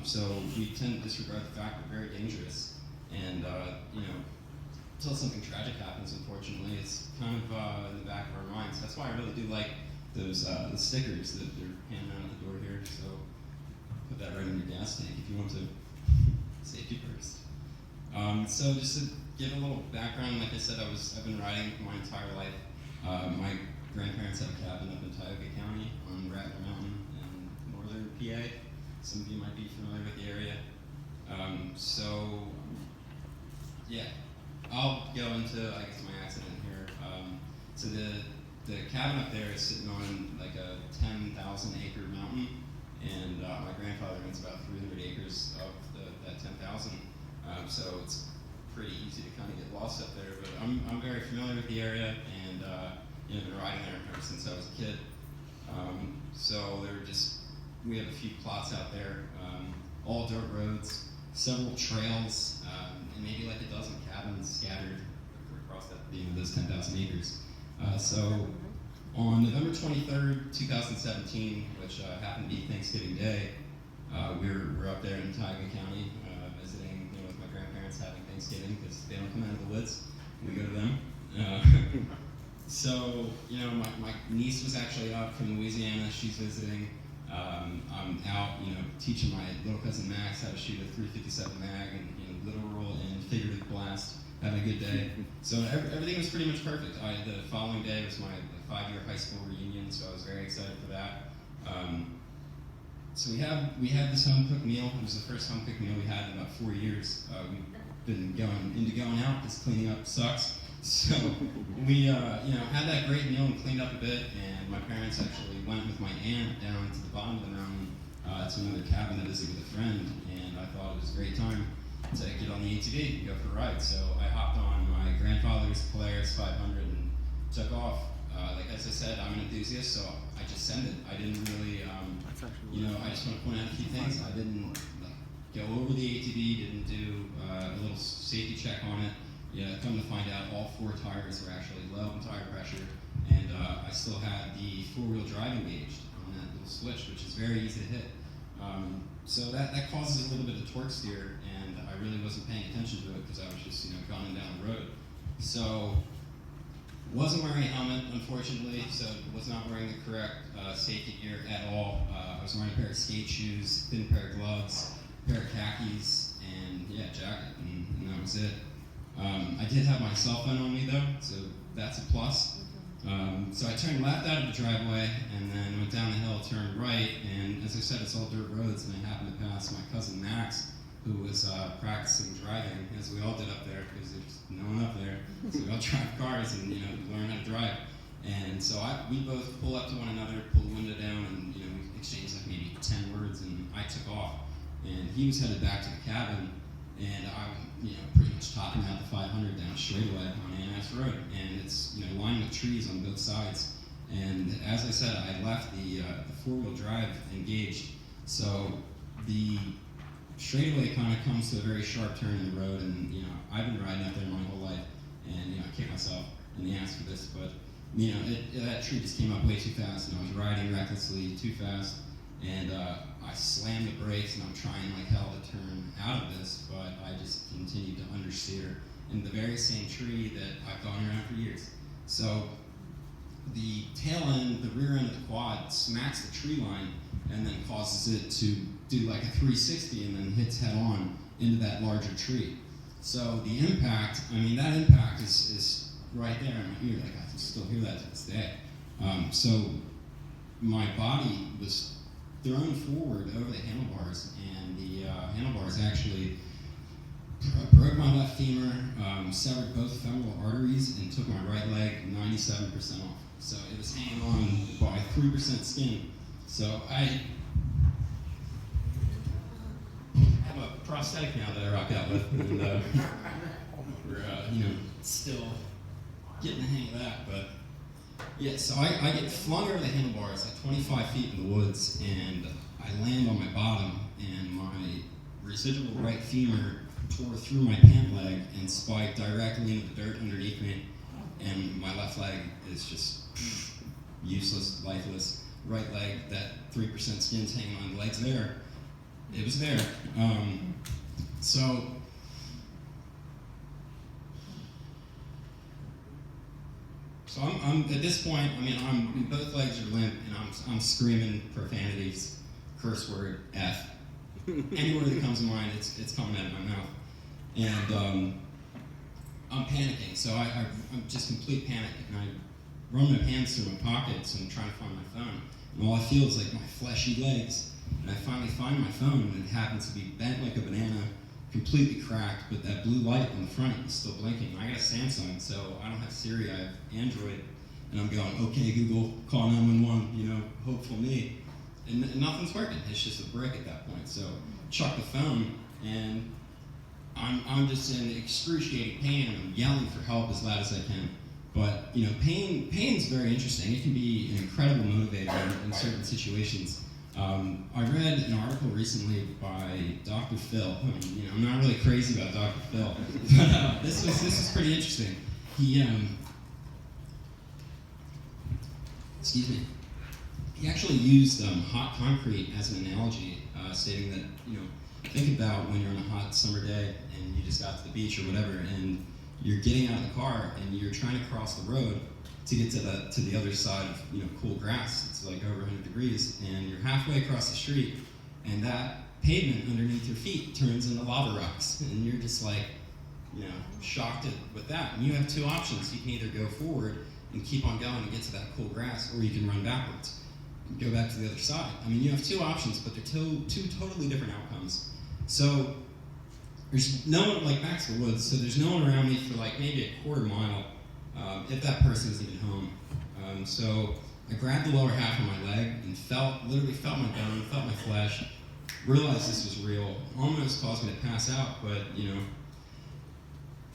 So we tend to disregard the fact that they're very dangerous. And, until something tragic happens, unfortunately, it's kind of in the back of our minds. That's why I really do like those the stickers that they're handing out at the door here. So put that right in your gas tank if you want to. Safety first. So just to give a little background, like I said, I've been riding my entire life. My grandparents have a cabin up in Tioga County on Rattler Mountain in northern PA. Some of you might be familiar with the area. I'll go into, I guess, my accident here. So the cabin up there is sitting on like a 10,000 acre mountain, and my grandfather owns about 300 acres of that 10,000. So it's pretty easy to kind of get lost up there. But I'm very familiar with the area, and been riding there ever since I was a kid. So we have a few plots out there, all dirt roads, several trails, and maybe like a dozen cabins scattered across those 10,000 acres. So on November 23rd, 2017, which happened to be Thanksgiving Day, we're up there in Tioga County visiting with my grandparents, having Thanksgiving, because they don't come out of the woods. We go to them. So, my niece was actually out from Louisiana. She's visiting. I'm out, teaching my little cousin Max how to shoot a .357 mag and literal and figurative blast. Having a good day. So everything was pretty much perfect. The following day was my 5-year high school reunion, so I was very excited for that. So we had this home cooked meal. It was the first home cooked meal we had in about 4 years. We've been going out because cleaning up sucks. So we had that great meal and cleaned up a bit, and my parents actually went with my aunt down to the bottom of the mountain to another cabin to visit with a friend, and I thought it was a great time to get on the ATV and go for a ride. So I hopped on my grandfather's Polaris 500 and took off. As I said, I'm an enthusiast, so I just send it. I didn't really, I just want to point out a few things. I didn't go over the ATV, didn't do a little safety check on it. Come to find out, all 4 tires were actually low in tire pressure, and I still had the 4-wheel drive engaged on that little switch, which is very easy to hit. So that causes a little bit of torque steer, and I really wasn't paying attention to it because I was just gunning down the road. So wasn't wearing a helmet, unfortunately, so was not wearing the correct safety gear at all. I was wearing a pair of skate shoes, thin pair of gloves, a pair of khakis, and jacket, and that was it. I did have my cell phone on me though, so that's a plus. So I turned left out of the driveway and then went down the hill, turned right, and as I said, it's all dirt roads, and I happened to pass my cousin Max, who was practicing driving, as we all did up there, because there's no one up there. So we all drive cars and learn how to drive. And so we both pull up to one another, pull the window down, and we exchanged like maybe 10 words, and I took off. And he was headed back to the cabin, and I'm pretty much topping out the 500 down straightaway on A&S Road, and it's lined with trees on both sides. And as I said, I left the 4-wheel drive engaged, so the straightaway kind of comes to a very sharp turn in the road, and I've been riding up there my whole life, and I kick myself in the ass for this, but that tree just came up way too fast, and I was riding recklessly too fast, and I slammed the brakes, and I'm trying like hell to turn out of this, but I just continued to understeer in the very same tree that I've gone around for years. So the tail end, the rear end of the quad smacks the tree line and then causes it to do like a 360 and then hits head on into that larger tree. So the impact, that impact is right there in my ear, like I can still hear that to this day. So my body was thrown forward over the handlebars, and the handlebars actually broke my left femur, severed both femoral arteries, and took my right leg 97% off. So it was hanging on by 3% skin. So I have a prosthetic now that I rock out with, and we're still getting the hang of that. But yeah, so I get flung over the handlebars like 25 feet in the woods, and I land on my bottom, and my residual right femur tore through my pant leg and spiked directly into the dirt underneath me, and my left leg is just useless, lifeless. Right leg, that 3% skin's hanging on, the leg's there. it was there. So I'm at this point. I mean, both legs are limp, and I'm screaming profanities, curse word, F. Any word that comes to mind, it's coming out of my mouth, and I'm panicking. So I'm just complete panic, and I run my hands through my pockets and trying to find my phone. And all I feel is like my fleshy legs. And I finally find my phone, and it happens to be bent like a banana, completely cracked, but that blue light on the front is still blinking. I got a Samsung, so I don't have Siri, I have Android, and I'm going, okay, Google, call 911, hope for me. And nothing's working, it's just a brick at that point. So chuck the phone, and I'm just in excruciating pain, and I'm yelling for help as loud as I can. But, pain's very interesting. It can be an incredible motivator in certain situations. I read an article recently by Dr. Phil. I'm not really crazy about Dr. Phil, but this was pretty interesting. He actually used hot concrete as an analogy, stating that think about when you're on a hot summer day and you just got to the beach or whatever, and you're getting out of the car and you're trying to cross the road to get to the other side of cool grass. It's like over 100 degrees, and you're halfway across the street, and that pavement underneath your feet turns into lava rocks, and you're just like, shocked with that. And you have two options. You can either go forward and keep on going and get to that cool grass, or you can run backwards and go back to the other side. You have two options, but they're two totally different outcomes. So there's no one, like back to the woods, so there's no one around me for like maybe a quarter mile. If that person is even home. So I grabbed the lower half of my leg and literally felt my bone, felt my flesh, realized this was real. Almost caused me to pass out, but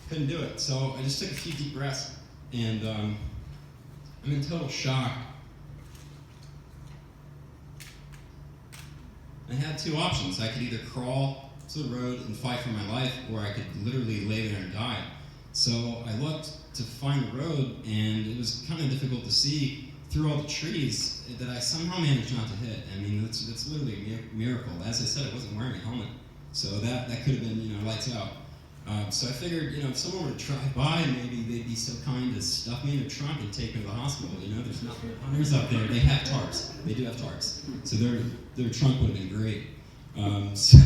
couldn't do it. So I just took a few deep breaths, and I'm in total shock. I had two options. I could either crawl to the road and fight for my life, or I could literally lay there and die. So I looked to find the road, and it was kind of difficult to see through all the trees that I somehow managed not to hit. It's literally a miracle. As I said, I wasn't wearing a helmet, so that could have been lights out. So I figured if someone were to drive by, maybe they'd be so kind as stuff me in their trunk and take me to the hospital. There's nothing. Hunters up there, they have tarps. They do have tarps, so their trunk would have been great. So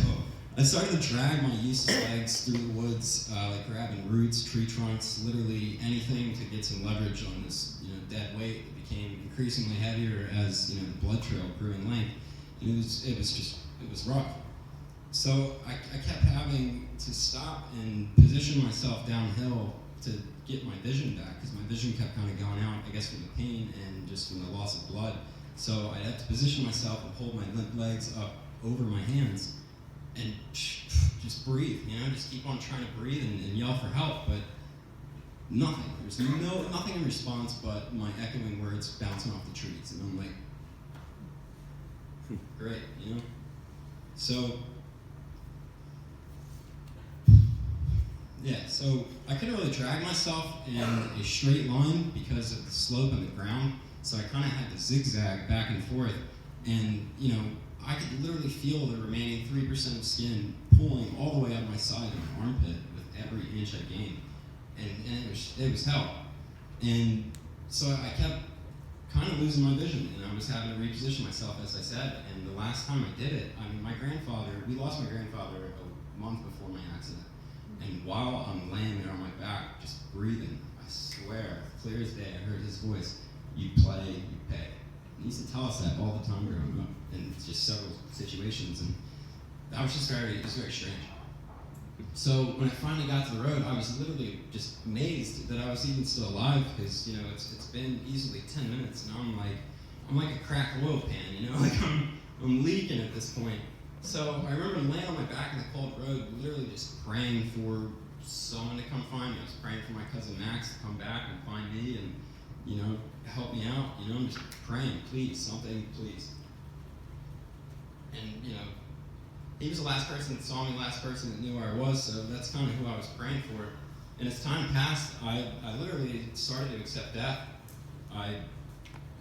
I started to drag my useless legs through the woods, like grabbing roots, tree trunks, literally anything to get some leverage on this, dead weight that became increasingly heavier as, the blood trail grew in length. And it was rough. So I kept having to stop and position myself downhill to get my vision back, because my vision kept kind of going out, I guess, from the pain and just from the loss of blood. So I had to position myself and hold my limp legs up over my hands and just breathe, just keep on trying to breathe and yell for help, but nothing. There's nothing in response but my echoing words bouncing off the trees, and I'm like, great, So, so I couldn't really drag myself in a straight line because of the slope and the ground, so I kind of had to zigzag back and forth, and, I could literally feel the remaining 3% of skin pulling all the way up my side of my armpit with every inch I gained, and it was hell. And so I kept kind of losing my vision, and I was having to reposition myself, as I said. And the last time I did it, we lost my grandfather a month before my accident. And while I'm laying there on my back, just breathing, I swear, clear as day, I heard his voice, "You play, you pay." He used to tell us that all the time growing up, in just several situations, and that was it was very strange. So when I finally got to the road, I was literally just amazed that I was even still alive, because it's been easily 10 minutes, and I'm like a cracked oil pan, like I'm leaking at this point. So I remember laying on my back in the cold road, literally just praying for someone to come find me. I was praying for my cousin Max to come back and find me and help me out. I'm just praying, please, something, please. And he was the last person that saw me, last person that knew where I was, so that's kind of who I was praying for. And as time passed, I literally started to accept death. I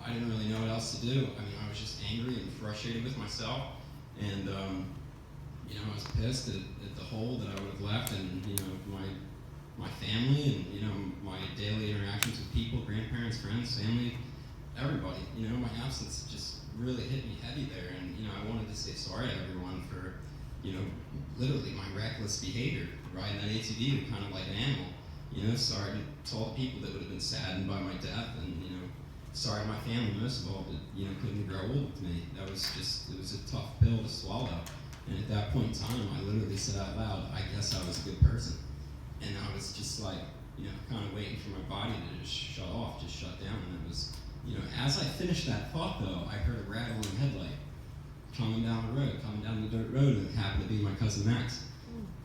didn't really know what else to do. I was just angry and frustrated with myself. And pissed at the hole that I would have left, and my family, and my daily interactions with people, grandparents, friends, family, everybody. My absence just really hit me heavy there, and I wanted to say sorry to everyone for literally my reckless behavior, riding that ATV kind of like an animal. Sorry to all the people that would have been saddened by my death, and sorry to my family most of all that couldn't grow old with me. It was a tough pill to swallow. And at that point in time, I literally said out loud, I guess I was a good person. And I was just like, kind of waiting for my body to just shut off, just shut down. And it was, as I finished that thought though, I heard a rattling headlight coming down the road, coming down the dirt road, and it happened to be my cousin Max,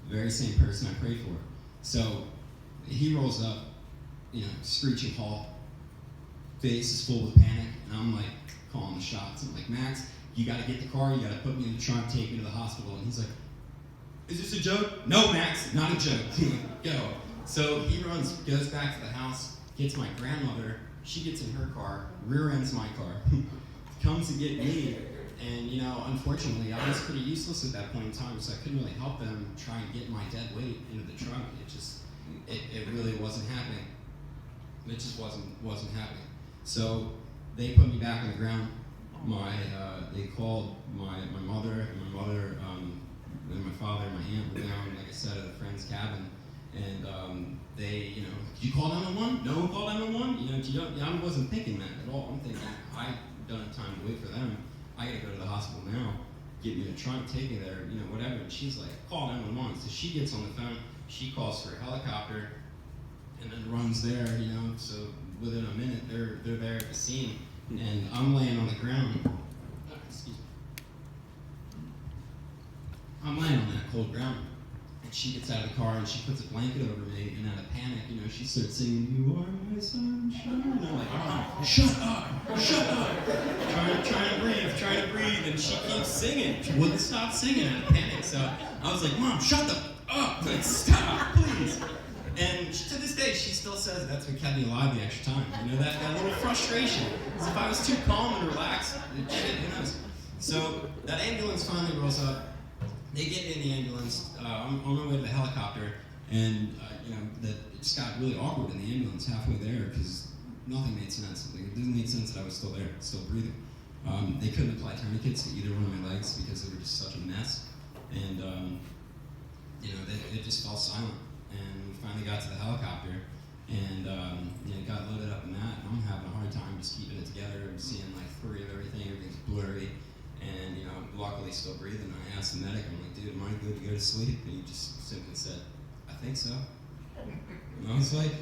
the very same person I prayed for. So he rolls up, screeching halt, face is full of panic, and I'm like calling the shots. I'm like, Max, you gotta get the car, you gotta put me in the trunk, take me to the hospital. And he's like, is this a joke? No, Max, not a joke. Go. So he goes back to the house, gets my grandmother, she gets in her car, rear ends my car, comes to get me, and unfortunately I was pretty useless at that point in time, so I couldn't really help them try and get my dead weight into the trunk. It really wasn't happening. It just wasn't happening. So they put me back on the ground. They called my mother, and and my father and my aunt were down, like I said, at a friend's cabin, and they, did you call 911? No one called 911? I wasn't thinking that at all. I'm thinking, I don't have time to wait for them. I gotta go to the hospital now, get me in a trunk, take me there, whatever. And she's like, call 911. So she gets on the phone, she calls for a helicopter, and then runs there, so within a minute, they're there at the scene, and I'm laying on the ground. Excuse me. I'm laying on that cold ground, and she gets out of the car and she puts a blanket over me, and out of panic, she starts singing, "You are my sunshine," and I'm like, Mom, shut up, trying to breathe, and she keeps singing. She wouldn't stop singing out of panic, so I was like, Mom, shut up, like, stop, please. And to this day, she still says that's what kept me alive the extra time. That little frustration. Because if I was too calm and relaxed, shit, who knows? So that ambulance finally rolls up. They get me in the ambulance. I'm on my way to the helicopter, and it just got really awkward in the ambulance halfway there because nothing made sense. It didn't make sense that I was still there, still breathing. They couldn't apply tourniquets to either one of my legs because they were just such a mess, and they just fell silent. And we finally got to the helicopter, and got loaded up in that, and I'm having a hard time just keeping it together. I'm seeing like 3 of everything's blurry, and luckily still breathing. I asked the medic, I'm like, dude, am I good to go to sleep? And he just simply said, I think so. And I was like,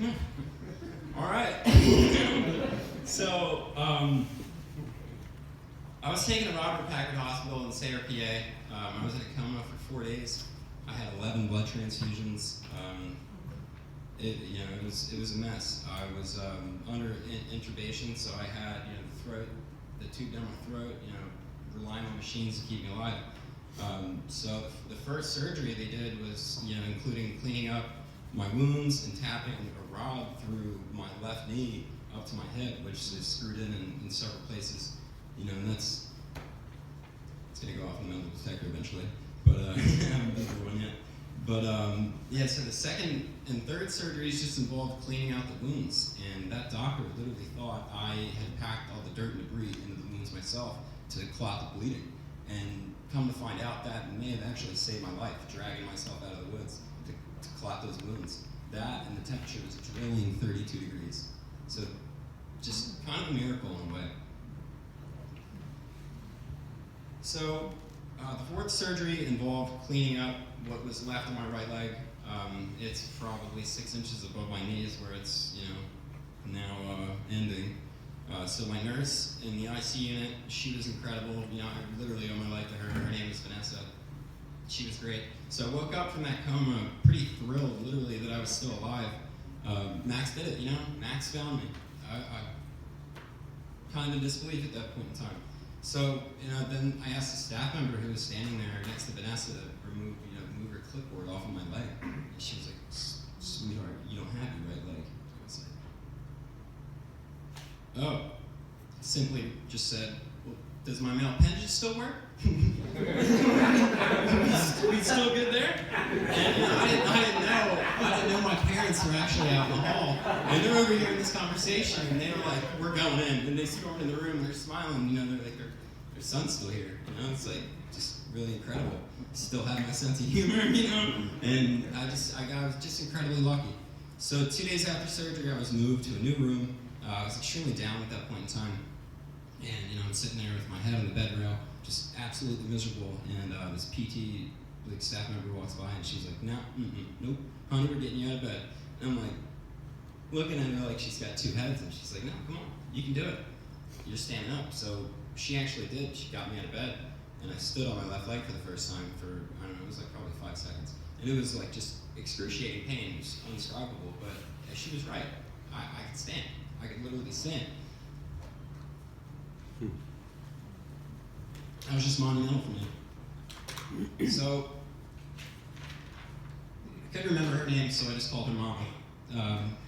all right. So I was taken to Robert Packard Hospital in Sayre, PA. I was in a coma for 4 days. I had 11 blood transfusions. It was a mess. I was under intubation, so I had the tube down my throat, relying on machines to keep me alive. So the first surgery they did was, including cleaning up my wounds and tapping a rod through my left knee up to my hip, which is screwed in several places. And it's gonna go off in the metal detector eventually. But I haven't been through one yet. But so the second and third surgeries just involved cleaning out the wounds, and that doctor literally thought I had packed all the dirt and debris into the wounds myself to clot the bleeding. And come to find out, that may have actually saved my life, dragging myself out of the woods to clot those wounds. That and the temperature was drilling 32 degrees. So just kind of a miracle in a way. So the fourth surgery involved cleaning up what was left of my right leg. It's probably 6 inches above my knees where it's, now ending. So my nurse in the IC unit, she was incredible. I literally owe my life to her. Her name is Vanessa. She was great. So I woke up from that coma pretty thrilled, literally, that I was still alive. Max did it, Max found me. I kind of in disbelief at that point in time. So, then I asked a staff member who was standing there next to Vanessa to move her clipboard off of my leg. And she was like, sweetheart, you don't have your right leg. I was like, oh. Simply just said, well, does my male appendage still work? We still good there? And I didn't know my parents were actually out in the hall. And they're overhearing this conversation, and they were like, we're going in. And they stormed in the room, and they're smiling, they're like, their son's still here. It's like, just really incredible. Still have my sense of humor, And I was just incredibly lucky. So 2 days after surgery, I was moved to a new room. I was extremely down at that point in time. And, I'm sitting there with my head on the bed rail, just absolutely miserable. And this PT staff member walks by, and she's like, nope, honey, we're getting you out of bed. And I'm like, looking at her like she's got two heads, and she's like, no, come on, you can do it. You're standing up. So she actually did. She got me out of bed, and I stood on my left leg for the first time for, I don't know, it was like probably 5 seconds. And it was like just excruciating pain. It was indescribable, but she was right. I could stand. I could literally stand. That was just monumental for me. So, I couldn't remember her name, so I just called her Mama.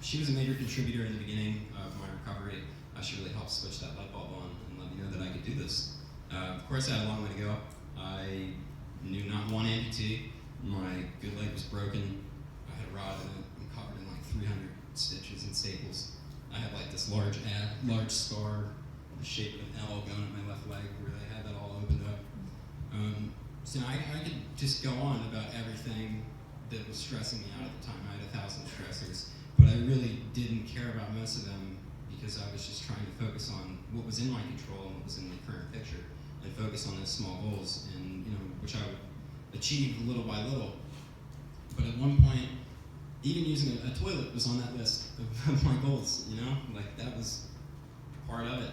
She was a major contributor in the beginning of my recovery. She really helped switch that light bulb on and let me know that I could do this. Of course, I had a long way to go. I knew not one amputee. My good leg was broken. I had a rod in it. I'm covered in like 300 stitches and staples. I had like this large scar, the shape of an L going up my left leg where they had that all opened up. So I could just go on about everything that was stressing me out at the time. I had 1,000 stressors, but I really didn't care about most of them because I was just trying to focus on what was in my control and what was in the current picture, and focus on those small goals, and which I would achieve little by little. But at one point, even using a toilet was on that list of my goals. Like that was part of it. I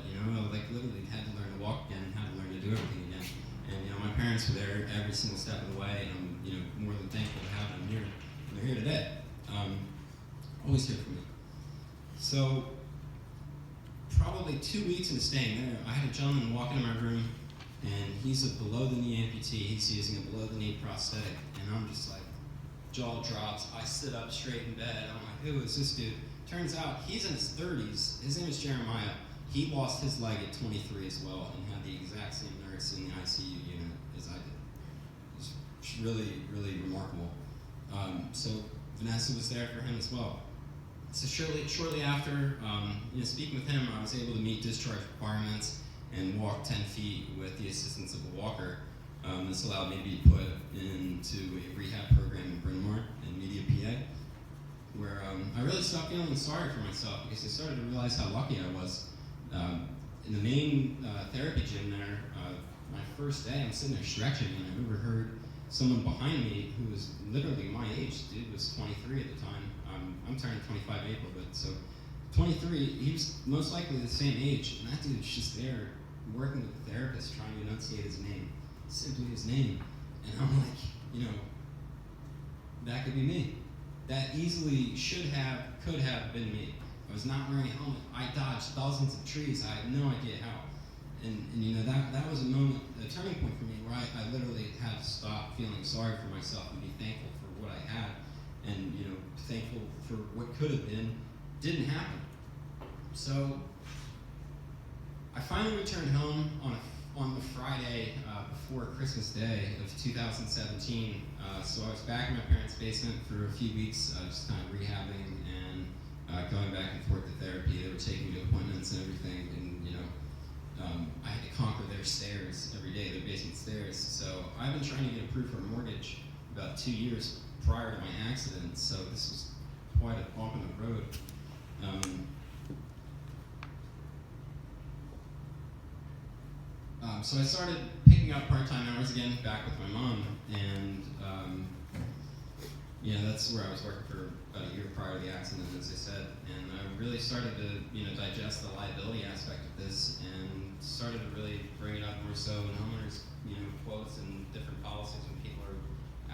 like literally had to learn to walk again, and had to learn to do everything again. And my parents were there every single step of the way, and I'm more than thankful to have them here. And they're here today. Always here for me. So probably 2 weeks into staying there, I had a gentleman walk into my room, and he's a below-the-knee amputee. He's using a below-the-knee prosthetic, and I'm just like, jaw drops. I sit up straight in bed. I'm like, who is this dude? Turns out he's in his 30s. His name is Jeremiah. He lost his leg at 23 as well, and had the exact same nurse in the ICU unit as I did. It was really, really remarkable. So Vanessa was there for him as well. So shortly after, speaking with him, I was able to meet discharge requirements and walk 10 feet with the assistance of a walker. This allowed me to be put into a rehab program in Bryn Mawr in Media, PA, where I really stopped feeling sorry for myself because I started to realize how lucky I was. In the main therapy gym there, my first day, I'm sitting there stretching, and I overheard someone behind me who was literally my age. Dude was 23 at the time. I'm turning 25 April, but so 23, he was most likely the same age, and that dude's just there working with the therapist trying to enunciate his name, simply his name. And I'm like, that could be me. That easily could have been me. I was not wearing a helmet. I dodged thousands of trees. I had no idea how. And that was a moment, a turning point for me where I literally had to stop feeling sorry for myself and be thankful for what I had, and thankful for what could have been didn't happen. So I finally returned home on the Friday before Christmas Day of 2017. So I was back in my parents' basement for a few weeks, just kind of rehabbing and going back and forth to therapy. They were taking me to appointments and everything, and I had to conquer their stairs every day, their basement stairs. So I've been trying to get approved for a mortgage about 2 years prior to my accident, so this was quite a bump in the road. So I started picking up part-time hours again, back with my mom, and that's where I was working for about a year prior to the accident, as I said, and I really started to digest the liability aspect of this, and started to really bring it up more so in homeowners quotes and different policies when people are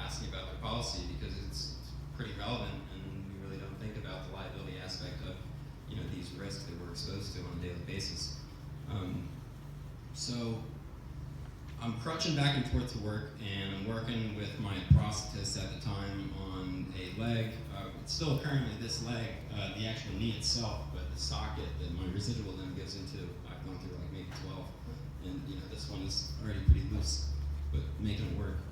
asking about their policy, because it's pretty relevant, and we really don't think about the liability aspect of these risks that we're exposed to on a daily basis. So I'm crutching back and forth to work, and I'm working with my prosthetist at the time on a leg. It's still currently this leg, the actual knee itself, but the socket that my residual limb goes into, I've gone through like maybe 12, and this one is already pretty loose, but making it work.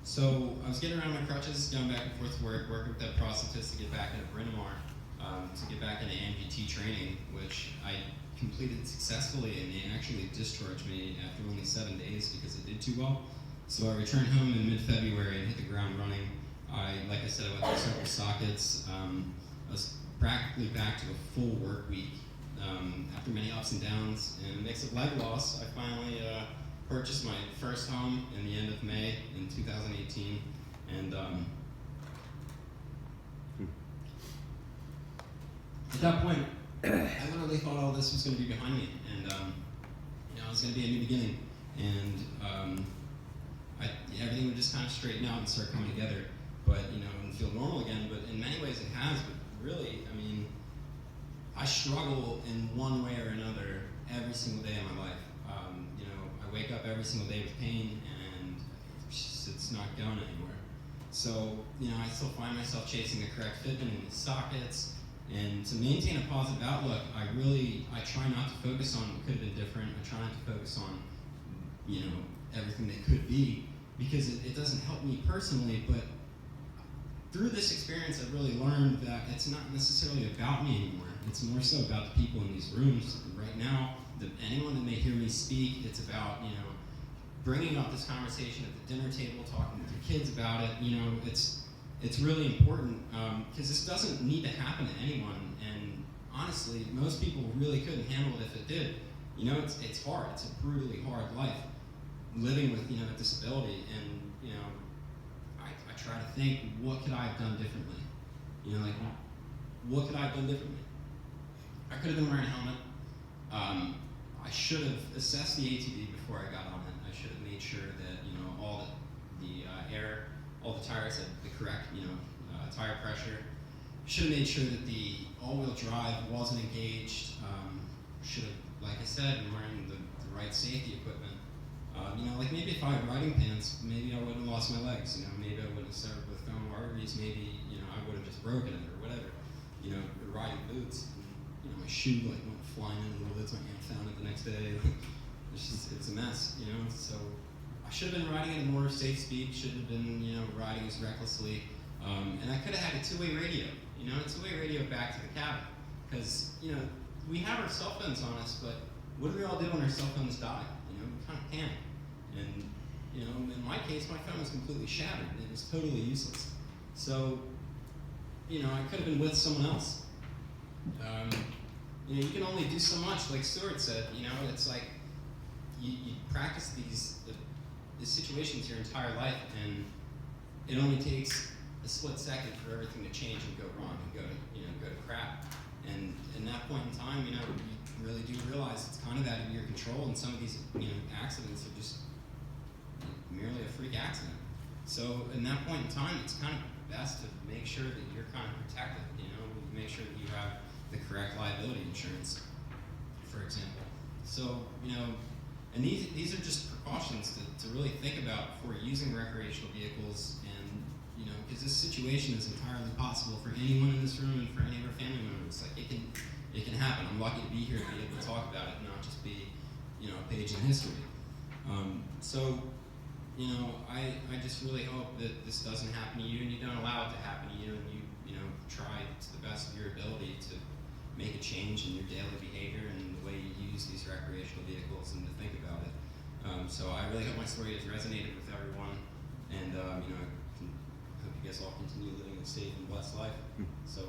So I was getting around my crutches, going back and forth to work, working with that prosthetist to get back into Bryn Mawr, to get back into amputee training, which I completed successfully, and they actually discharged me after only 7 days because I did too well. So I returned home in mid-February and hit the ground running. Like I said, I went through several sockets. I was practically back to a full work week after many ups and downs. And a mix of leg loss, I finally purchased my first home in the end of May in 2018. And at that point, I literally thought all this was going to be behind me, and it was going to be a new beginning, and everything would just kind of straighten out and start coming together, and feel normal again. But in many ways, it has. But really, I mean, I struggle in one way or another every single day of my life. I wake up every single day with pain, and it's not going anywhere. So, I still find myself chasing the correct fitment in these sockets. And to maintain a positive outlook, I try not to focus on what could have been different. I try not to focus on, everything that could be, because it doesn't help me personally. But through this experience, I've really learned that it's not necessarily about me anymore. It's more so about the people in these rooms right now. Anyone that may hear me speak, it's about, bringing up this conversation at the dinner table, talking with your kids about it. It's really important, because this doesn't need to happen to anyone, and honestly, most people really couldn't handle it if it did. It's hard. It's a brutally hard life, living with, a disability, and, I try to think, what could I have done differently? What could I have done differently? I could have been wearing a helmet. I should have assessed the ATV before I got on it. I should have made sure that, all all the tires had the correct, tire pressure. Should have made sure that the all-wheel drive wasn't engaged. Should have, like I said, been wearing the right safety equipment. Maybe if I had riding pants, maybe I wouldn't have lost my legs. Maybe I wouldn't have severed with femoral arteries. Maybe, I would have just broken it or whatever. Riding boots. And, my shoe went flying into the woods. My aunt found it the next day. It's a mess. So I should have been riding at a more safe speed. Should have been, riding as recklessly. And I could have had a two-way radio. A two-way radio back to the cabin. Because, we have our cell phones on us, but what do we all do when our cell phones die? We kind of panic. And, in my case, my phone was completely shattered. It was totally useless. So, I could have been with someone else. You can only do so much, like Stuart said. It's like you practice these situations your entire life, and it only takes a split second for everything to change and go wrong and go to crap. And in that point in time, you really do realize it's kind of out of your control, and some of these accidents are just merely a freak accident. So in that point in time, it's kind of best to make sure that you're kind of protected. Make sure that you have the correct liability insurance, for example. So and these are just precautions to really think about before using recreational vehicles, and because this situation is entirely possible for anyone in this room and for any of our family members. Like it can happen. I'm lucky to be here to be able to talk about it, and not just be a page in history. I just really hope that this doesn't happen to you, and you don't allow it to happen to you, and you try to the best of your ability to make a change in your daily behavior and the way you use these recreational vehicles and to think about it. So I really hope my story has resonated with everyone, and I hope you guys all continue living a safe and blessed life. So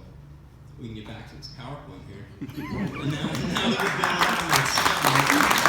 we can get back to this PowerPoint here. And now that we've been on this,